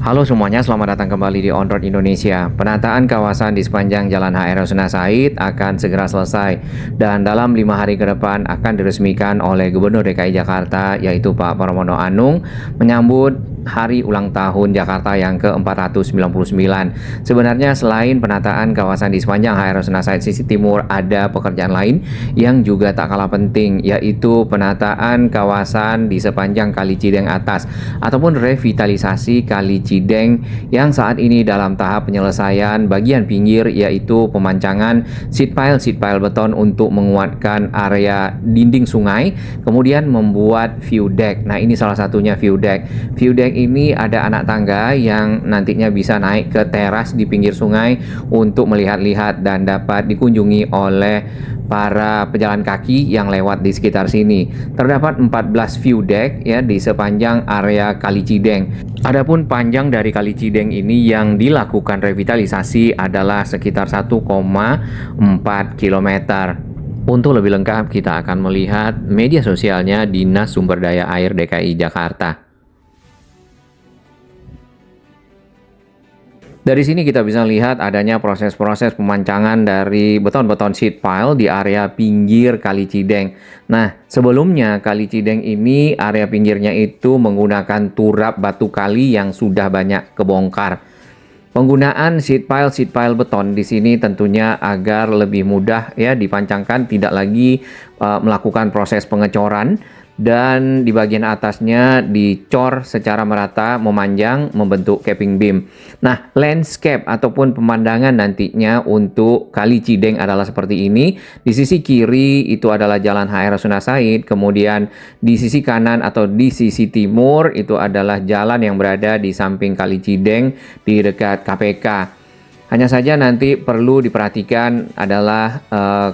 Halo semuanya, selamat datang kembali di On Road Indonesia. Penataan kawasan di sepanjang Jalan HR Rasuna Said akan segera selesai dan dalam 5 hari ke depan akan diresmikan oleh Gubernur DKI Jakarta yaitu Pak Pramono Anung menyambut hari ulang tahun Jakarta yang ke-499. Sebenarnya selain penataan kawasan di sepanjang HR Rasuna Said sisi timur ada pekerjaan lain yang juga tak kalah penting yaitu penataan kawasan di sepanjang Kali Cideng atas ataupun revitalisasi Kali Cideng yang saat ini dalam tahap penyelesaian bagian pinggir yaitu pemancangan seat pile beton untuk menguatkan area dinding sungai, kemudian membuat view deck. Nah, ini salah satunya view deck. View deck ini ada anak tangga yang nantinya bisa naik ke teras di pinggir sungai untuk melihat-lihat dan dapat dikunjungi oleh para pejalan kaki yang lewat di sekitar sini. Terdapat 14 view deck ya di sepanjang area Kali Cideng. Adapun panjang dari Kali Cideng ini yang dilakukan revitalisasi adalah sekitar 1,4 km. Untuk lebih lengkap kita akan melihat media sosialnya Dinas Sumber Daya Air DKI Jakarta. Dari sini kita bisa lihat adanya proses-proses pemancangan dari beton-beton sheet pile di area pinggir Kali Cideng. Nah, sebelumnya Kali Cideng ini area pinggirnya itu menggunakan turap batu kali yang sudah banyak kebongkar. Penggunaan sheet pile beton di sini tentunya agar lebih mudah ya dipancangkan, tidak lagi melakukan proses pengecoran. Dan di bagian atasnya dicor secara merata memanjang membentuk capping beam. Nah, landscape ataupun pemandangan nantinya untuk Kali Cideng adalah seperti ini. Di sisi kiri itu adalah Jalan HR Rasuna Said, kemudian di sisi kanan atau di sisi timur itu adalah jalan yang berada di samping Kali Cideng di dekat KPK. Hanya saja nanti perlu diperhatikan adalah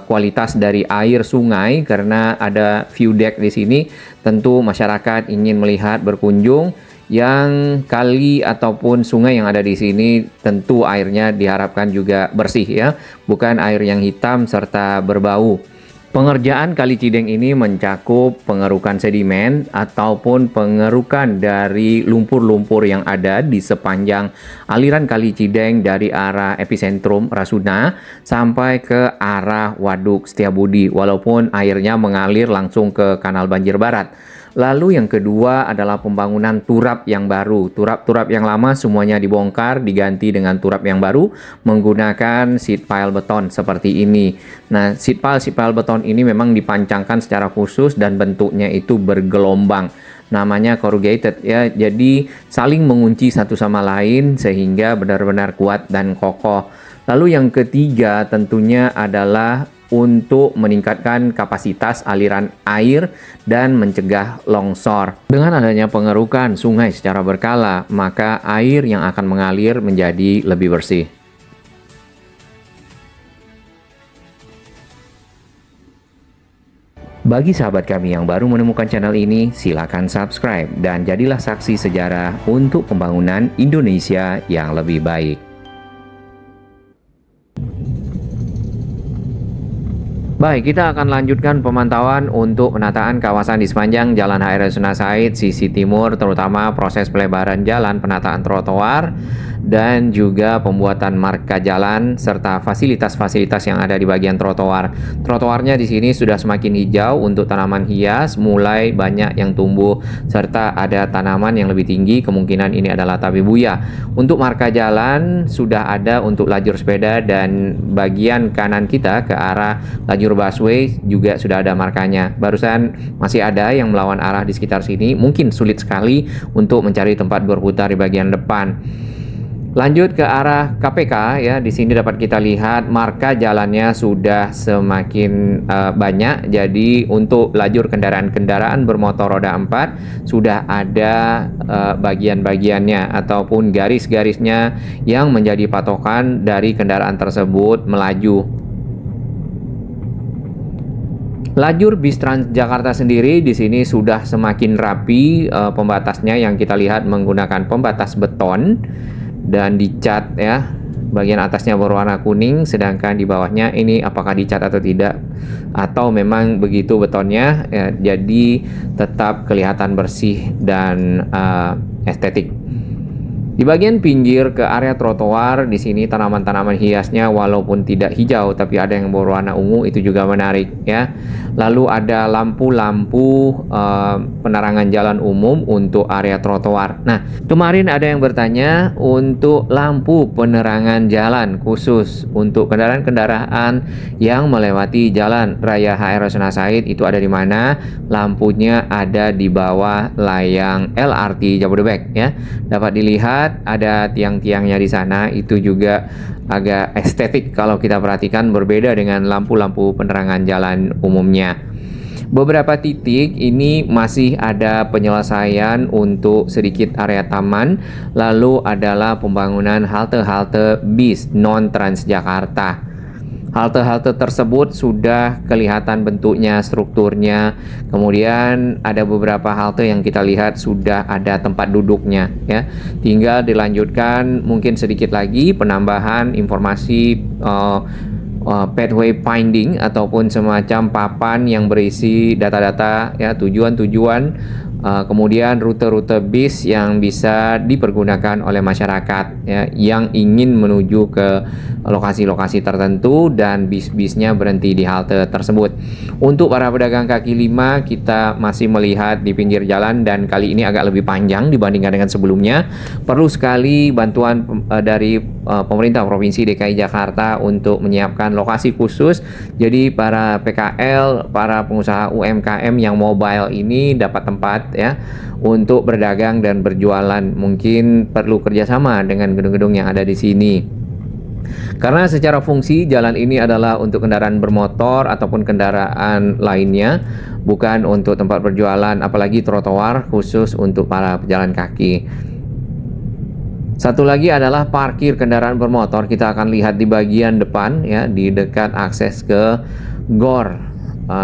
kualitas dari air sungai karena ada view deck di sini. Tentu masyarakat ingin melihat berkunjung yang kali ataupun sungai yang ada di sini tentu airnya diharapkan juga bersih ya, bukan air yang hitam serta berbau. Pengerjaan Kali Cideng ini mencakup pengerukan sedimen ataupun pengerukan dari lumpur-lumpur yang ada di sepanjang aliran Kali Cideng dari arah epicentrum Rasuna sampai ke arah Waduk Setiabudi walaupun airnya mengalir langsung ke Kanal Banjir Barat. Lalu yang kedua adalah pembangunan turap yang baru. Turap-turap yang lama semuanya dibongkar, diganti dengan turap yang baru menggunakan sheet pile beton seperti ini. Nah, sheet pile beton ini memang dipancangkan secara khusus dan bentuknya itu bergelombang. Namanya corrugated ya, jadi saling mengunci satu sama lain sehingga benar-benar kuat dan kokoh. Lalu yang ketiga tentunya adalah untuk meningkatkan kapasitas aliran air dan mencegah longsor. Dengan adanya pengerukan sungai secara berkala, maka air yang akan mengalir menjadi lebih bersih. Bagi sahabat kami yang baru menemukan channel ini, silakan subscribe dan jadilah saksi sejarah untuk pembangunan Indonesia yang lebih baik. Baik, kita akan lanjutkan pemantauan untuk penataan kawasan di sepanjang Jalan HR Rasuna Said sisi timur, terutama proses pelebaran jalan, penataan trotoar, dan juga pembuatan marka jalan serta fasilitas-fasilitas yang ada di bagian trotoar. Trotoarnya di sini sudah semakin hijau untuk tanaman hias, mulai banyak yang tumbuh serta ada tanaman yang lebih tinggi, kemungkinan ini adalah tabebuya. Untuk marka jalan sudah ada untuk lajur sepeda dan bagian kanan kita ke arah lajur busway juga sudah ada markanya. Barusan masih ada yang melawan arah di sekitar sini, mungkin sulit sekali untuk mencari tempat berputar di bagian depan. Lanjut ke arah KPK ya, di sini dapat kita lihat marka jalannya sudah semakin banyak. Jadi untuk lajur kendaraan bermotor roda 4 sudah ada bagian-bagiannya ataupun garis-garisnya yang menjadi patokan dari kendaraan tersebut melaju. Lajur bis Transjakarta sendiri di sini sudah semakin rapi, pembatasnya yang kita lihat menggunakan pembatas beton dan dicat ya. Bagian atasnya berwarna kuning, sedangkan di bawahnya ini apakah dicat atau tidak, atau memang begitu betonnya ya, jadi tetap kelihatan bersih dan estetik. Di bagian pinggir ke area trotoar, di sini tanaman-tanaman hiasnya walaupun tidak hijau tapi ada yang berwarna ungu, itu juga menarik ya. Lalu ada lampu-lampu penerangan jalan umum untuk area trotoar. Nah, kemarin ada yang bertanya untuk lampu penerangan jalan khusus untuk kendaraan-kendaraan yang melewati Jalan Raya HR Rasuna Said, itu ada di mana? Lampunya ada di bawah layang LRT Jabodebek ya. Dapat dilihat ada tiang-tiangnya di sana, itu juga agak estetik kalau kita perhatikan, berbeda dengan lampu-lampu penerangan jalan umumnya. Beberapa titik ini masih ada penyelesaian untuk sedikit area taman, lalu adalah pembangunan halte-halte bis non-Transjakarta. Halte-halte tersebut sudah kelihatan bentuknya, strukturnya. Kemudian ada beberapa halte yang kita lihat sudah ada tempat duduknya ya. Tinggal dilanjutkan mungkin sedikit lagi penambahan informasi pathway finding ataupun semacam papan yang berisi data-data ya, tujuan-tujuan, kemudian rute-rute bis yang bisa dipergunakan oleh masyarakat ya, yang ingin menuju ke lokasi-lokasi tertentu dan bis-bisnya berhenti di halte tersebut. Untuk para pedagang kaki lima, kita masih melihat di pinggir jalan dan kali ini agak lebih panjang dibandingkan dengan sebelumnya. Perlu sekali bantuan dari pemerintah Provinsi DKI Jakarta untuk menyiapkan lokasi khusus. Jadi para PKL, para pengusaha UMKM yang mobile ini dapat tempat ya untuk berdagang dan berjualan. Mungkin perlu kerjasama dengan gedung-gedung yang ada di sini. Karena secara fungsi jalan ini adalah untuk kendaraan bermotor ataupun kendaraan lainnya, bukan untuk tempat berjualan, apalagi trotoar khusus untuk para pejalan kaki. Satu lagi adalah parkir kendaraan bermotor. Kita akan lihat di bagian depan ya, di dekat akses ke Gor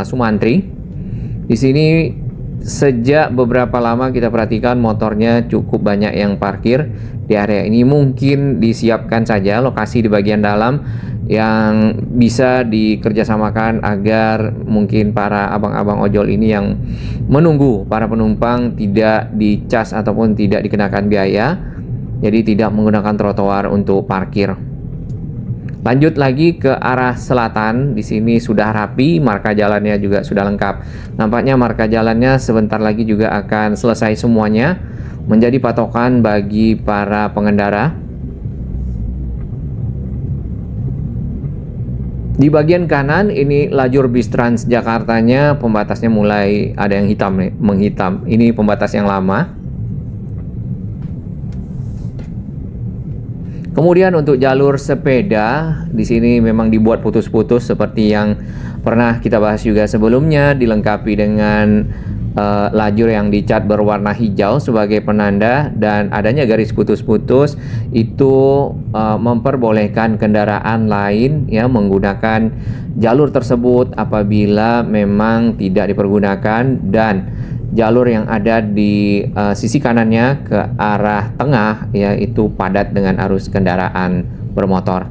Sumantri. Di sini sejak beberapa lama kita perhatikan motornya cukup banyak yang parkir di area ini. Mungkin disiapkan saja lokasi di bagian dalam yang bisa dikerjasamakan agar mungkin para abang-abang ojol ini yang menunggu para penumpang tidak dicas ataupun tidak dikenakan biaya, jadi tidak menggunakan trotoar untuk parkir. Lanjut lagi ke arah selatan, di sini sudah rapi, marka jalannya juga sudah lengkap. Nampaknya marka jalannya sebentar lagi juga akan selesai semuanya, menjadi patokan bagi para pengendara. Di bagian kanan ini lajur bis Transjakartanya, pembatasnya mulai ada yang hitam nih, menghitam. Ini pembatas yang lama. Kemudian untuk jalur sepeda di sini memang dibuat putus-putus seperti yang pernah kita bahas juga sebelumnya, dilengkapi dengan lajur yang dicat berwarna hijau sebagai penanda, dan adanya garis putus-putus itu memperbolehkan kendaraan lain ya menggunakan jalur tersebut apabila memang tidak dipergunakan, dan jalur yang ada di sisi kanannya ke arah tengah yaitu padat dengan arus kendaraan bermotor.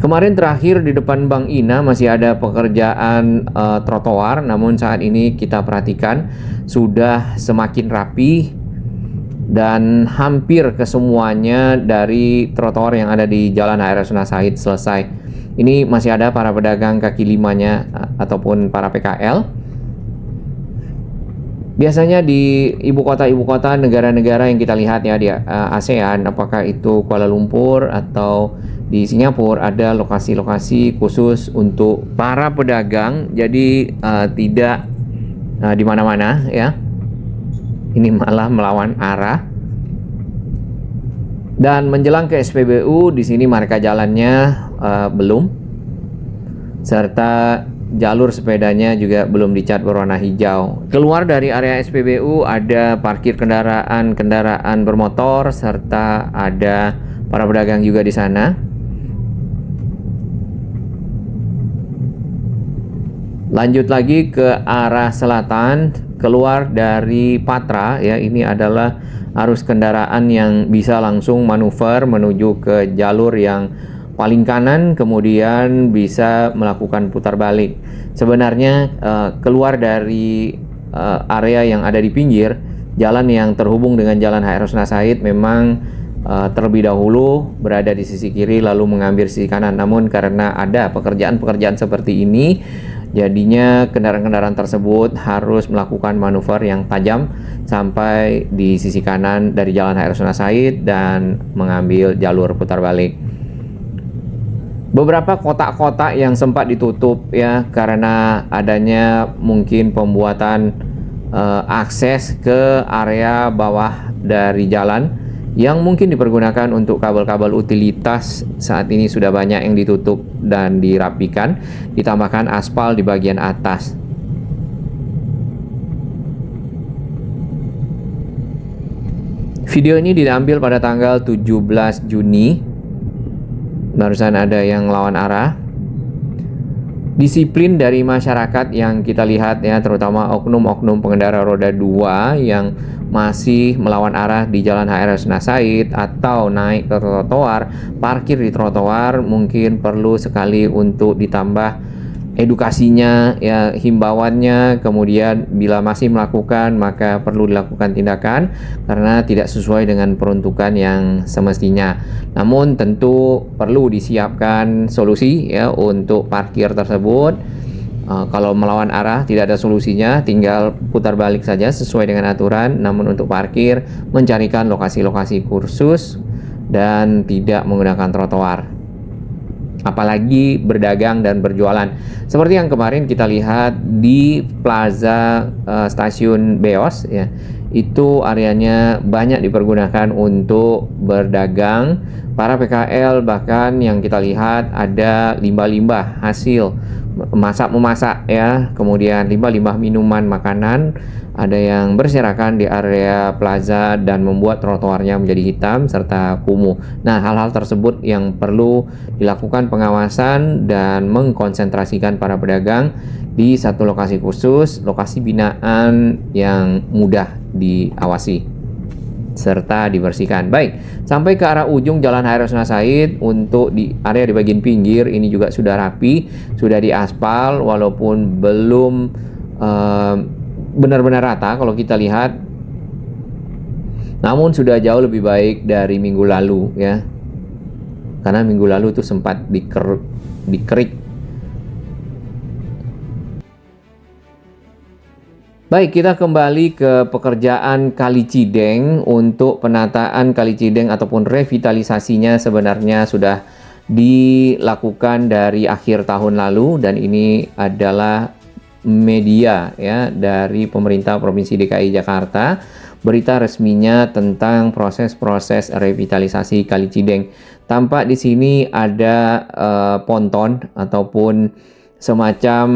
Kemarin terakhir di depan Bank Ina masih ada pekerjaan trotoar, namun saat ini kita perhatikan sudah semakin rapi dan hampir kesemuanya dari trotoar yang ada di Jalan HR Rasuna Said selesai. Ini masih ada para pedagang kaki limanya ataupun para PKL. Biasanya di ibu kota negara-negara yang kita lihat ya di ASEAN, apakah itu Kuala Lumpur atau di Singapura, ada lokasi-lokasi khusus untuk para pedagang. Jadi tidak di mana-mana ya. Ini malah melawan arah. Dan menjelang ke SPBU, di sini marka jalannya belum, serta jalur sepedanya juga belum dicat berwarna hijau. Keluar dari area SPBU ada parkir kendaraan bermotor, serta ada para pedagang juga di sana. Lanjut lagi ke arah selatan, keluar dari Patra ya, ini adalah arus kendaraan yang bisa langsung manuver menuju ke jalur yang paling kanan, kemudian bisa melakukan putar balik. Sebenarnya keluar dari area yang ada di pinggir jalan yang terhubung dengan Jalan HR Rasuna Said memang terlebih dahulu berada di sisi kiri lalu mengambil sisi kanan. Namun karena ada pekerjaan-pekerjaan seperti ini, jadinya kendaraan-kendaraan tersebut harus melakukan manuver yang tajam sampai di sisi kanan dari Jalan HR Rasuna Said dan mengambil jalur putar balik. Beberapa kotak-kotak yang sempat ditutup ya karena adanya mungkin pembuatan akses ke area bawah dari jalan yang mungkin dipergunakan untuk kabel-kabel utilitas. Saat ini sudah banyak yang ditutup dan dirapikan, ditambahkan aspal di bagian atas. Video ini diambil pada tanggal 17 Juni. Barusan ada yang lawan arah. Disiplin dari masyarakat yang kita lihat ya, terutama oknum-oknum pengendara roda 2 yang masih melawan arah di Jalan HR Rasuna Said atau naik ke trotoar, parkir di trotoar, mungkin perlu sekali untuk ditambah edukasinya ya, himbauannya. Kemudian bila masih melakukan maka perlu dilakukan tindakan karena tidak sesuai dengan peruntukan yang semestinya. Namun tentu perlu disiapkan solusi ya untuk parkir tersebut. Kalau melawan arah tidak ada solusinya, tinggal putar balik saja sesuai dengan aturan. Namun untuk parkir mencarikan lokasi-lokasi khusus dan tidak menggunakan trotoar, apalagi berdagang dan berjualan. Seperti yang kemarin kita lihat di Plaza Stasiun Beos ya, itu areanya banyak dipergunakan untuk berdagang. Para PKL bahkan yang kita lihat ada limbah-limbah hasil memasak ya, kemudian limbah-limbah minuman, makanan, ada yang berserakan di area plaza dan membuat trotoarnya menjadi hitam serta kumuh. Nah, hal-hal tersebut yang perlu dilakukan pengawasan dan mengkonsentrasikan para pedagang di satu lokasi khusus, lokasi binaan yang mudah diawasi serta dibersihkan. Baik, sampai ke arah ujung Jalan HR Rasuna Said. Untuk di area di bagian pinggir ini juga sudah rapi, sudah diaspal walaupun belum benar-benar rata kalau kita lihat, namun sudah jauh lebih baik dari minggu lalu ya, karena minggu lalu itu sempat dikerik. Baik, kita kembali ke pekerjaan Kali Cideng. Untuk penataan Kali Cideng ataupun revitalisasinya sebenarnya sudah dilakukan dari akhir tahun lalu, dan ini adalah media ya dari pemerintah Provinsi DKI Jakarta, berita resminya tentang proses-proses revitalisasi Kali Cideng. Tampak di sini ada ponton ataupun semacam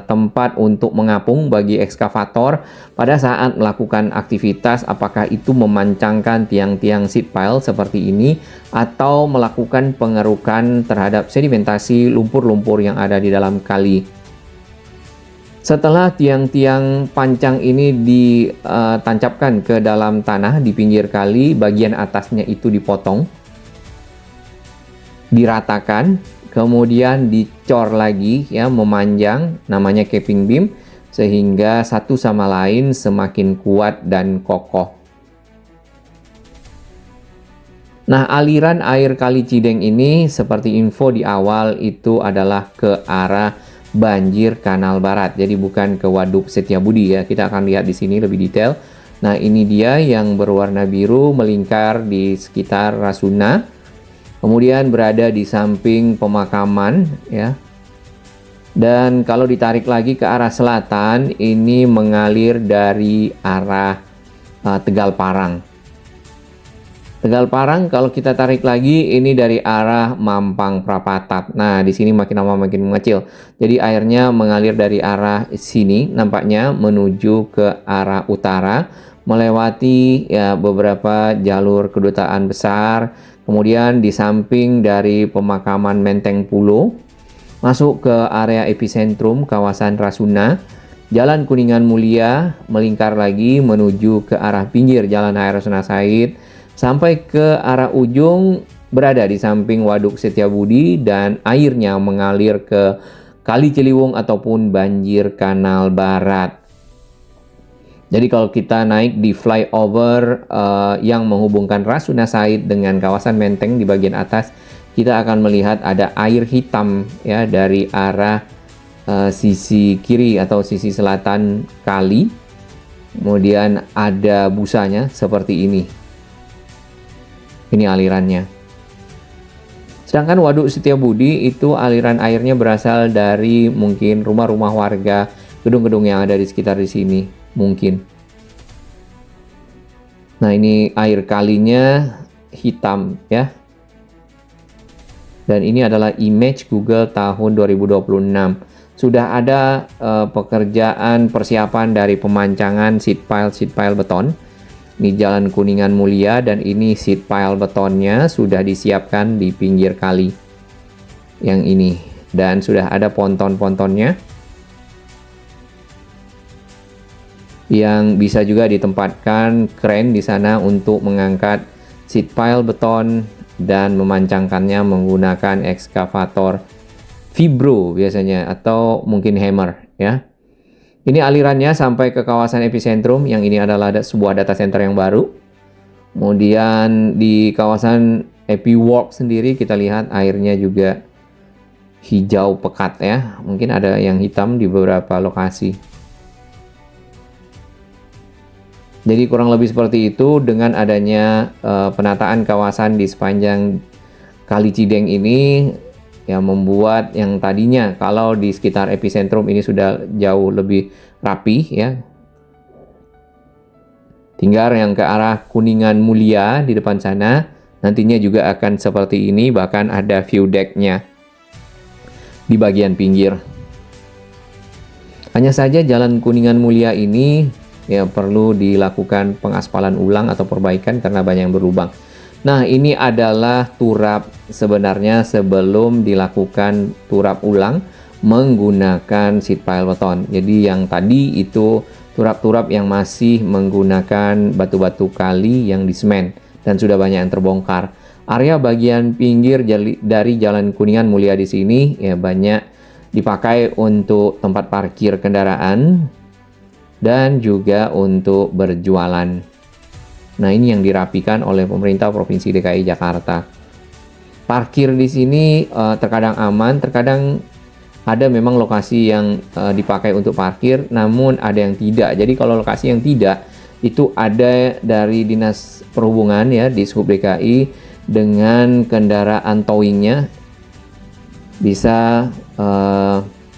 tempat untuk mengapung bagi ekskavator pada saat melakukan aktivitas, apakah itu memancangkan tiang-tiang seat pile seperti ini atau melakukan pengerukan terhadap sedimentasi lumpur-lumpur yang ada di dalam kali. Setelah tiang-tiang pancang ini ditancapkan ke dalam tanah di pinggir kali, bagian atasnya itu dipotong, diratakan, kemudian dicor lagi ya, memanjang, namanya capping beam, sehingga satu sama lain semakin kuat dan kokoh. Nah, aliran air Kali Cideng ini seperti info di awal itu adalah ke arah banjir Kanal Barat. Jadi bukan ke Waduk Setiabudi ya. Kita akan lihat di sini lebih detail. Nah, ini dia yang berwarna biru melingkar di sekitar Rasuna. Kemudian berada di samping pemakaman ya. Dan kalau ditarik lagi ke arah selatan, ini mengalir dari arah Tegal Parang. Tegal Parang kalau kita tarik lagi ini dari arah Mampang Prapatat. Nah, di sini makin lama makin mengecil. Jadi airnya mengalir dari arah sini nampaknya menuju ke arah utara, melewati ya beberapa jalur kedutaan besar. Kemudian di samping dari pemakaman Menteng Pulo, masuk ke area epicentrum kawasan Rasuna, Jalan Kuningan Mulia melingkar lagi menuju ke arah pinggir Jalan HR Rasuna Said, sampai ke arah ujung berada di samping Waduk Setiabudi dan airnya mengalir ke Kali Ciliwung ataupun banjir Kanal Barat. Jadi kalau kita naik di flyover yang menghubungkan Rasuna Said dengan kawasan Menteng di bagian atas, kita akan melihat ada air hitam ya dari arah sisi kiri atau sisi selatan kali. Kemudian ada busanya seperti ini. Ini alirannya. Sedangkan Waduk Setiabudi itu aliran airnya berasal dari mungkin rumah-rumah warga, gedung-gedung yang ada di sekitar di sini, mungkin. Nah, ini air kalinya hitam ya. Dan ini adalah image Google tahun 2026. Sudah ada pekerjaan persiapan dari pemancangan seat pile beton. Ini Jalan Kuningan Mulia dan ini seat pile betonnya sudah disiapkan di pinggir kali yang ini. Dan sudah ada ponton-pontonnya yang bisa juga ditempatkan kren di sana untuk mengangkat seat pile beton dan memancangkannya menggunakan ekskavator vibro biasanya atau mungkin hammer ya. Ini alirannya sampai ke kawasan epicentrum, yang ini adalah sebuah data center yang baru. Kemudian di kawasan Epiwork sendiri kita lihat airnya juga hijau pekat ya. Mungkin ada yang hitam di beberapa lokasi. Jadi kurang lebih seperti itu dengan adanya penataan kawasan di sepanjang Kali Cideng ini yang membuat yang tadinya kalau di sekitar epicentrum ini sudah jauh lebih rapi ya. Tinggal yang ke arah Kuningan Mulia di depan sana nantinya juga akan seperti ini, bahkan ada view deck-nya di bagian pinggir. Hanya saja Jalan Kuningan Mulia ini ya perlu dilakukan pengaspalan ulang atau perbaikan karena banyak yang berlubang. Nah, ini adalah turap sebenarnya sebelum dilakukan turap ulang menggunakan seat pile beton. Jadi yang tadi itu turap-turap yang masih menggunakan batu-batu kali yang disemen dan sudah banyak yang terbongkar. Area bagian pinggir dari Jalan Kuningan Mulia di sini ya banyak dipakai untuk tempat parkir kendaraan dan juga untuk berjualan. Nah, ini yang dirapikan oleh pemerintah Provinsi DKI Jakarta. Parkir di sini terkadang aman, terkadang ada memang lokasi yang dipakai untuk parkir, namun ada yang tidak. Jadi kalau lokasi yang tidak, itu ada dari Dinas Perhubungan ya, di Sub DKI dengan kendaraan towingnya bisa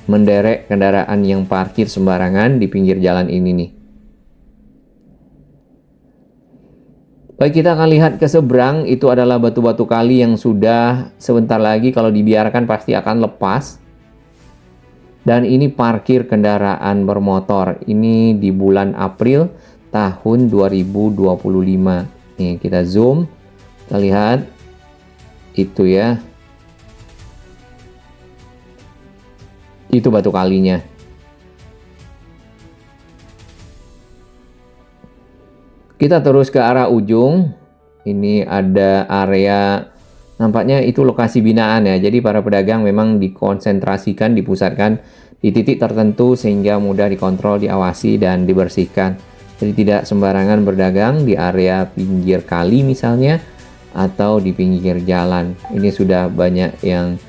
menderek kendaraan yang parkir sembarangan di pinggir jalan ini nih. Baik, kita akan lihat ke seberang, itu adalah batu-batu kali yang sudah sebentar lagi kalau dibiarkan pasti akan lepas. Dan ini parkir kendaraan bermotor. Ini di bulan April tahun 2025. Nih, kita zoom, kita lihat itu ya. Itu batu kalinya. Kita terus ke arah ujung. Ini ada area, nampaknya itu lokasi binaan ya. Jadi para pedagang memang dikonsentrasikan, dipusatkan di titik tertentu sehingga mudah dikontrol, diawasi, dan dibersihkan. Jadi tidak sembarangan berdagang di area pinggir kali misalnya, atau di pinggir jalan. Ini sudah banyak yang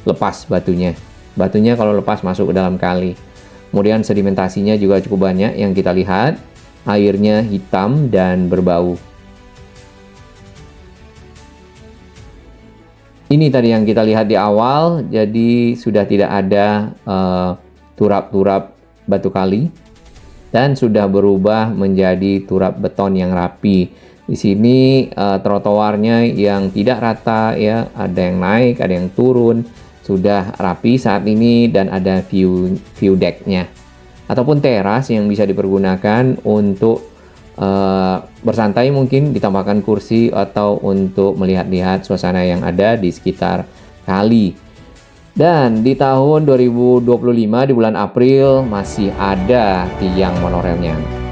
lepas batunya. Batunya kalau lepas masuk ke dalam kali. Kemudian sedimentasinya juga cukup banyak yang kita lihat. Airnya hitam dan berbau. Ini tadi yang kita lihat di awal, jadi sudah tidak ada turap-turap batu kali dan sudah berubah menjadi turap beton yang rapi. Di sini trotoarnya yang tidak rata ya, ada yang naik, ada yang turun, sudah rapi saat ini dan ada view deck-nya. Ataupun teras yang bisa dipergunakan untuk bersantai, mungkin ditambahkan kursi atau untuk melihat-lihat suasana yang ada di sekitar kali. Dan di tahun 2025 di bulan April masih ada tiang monorelnya.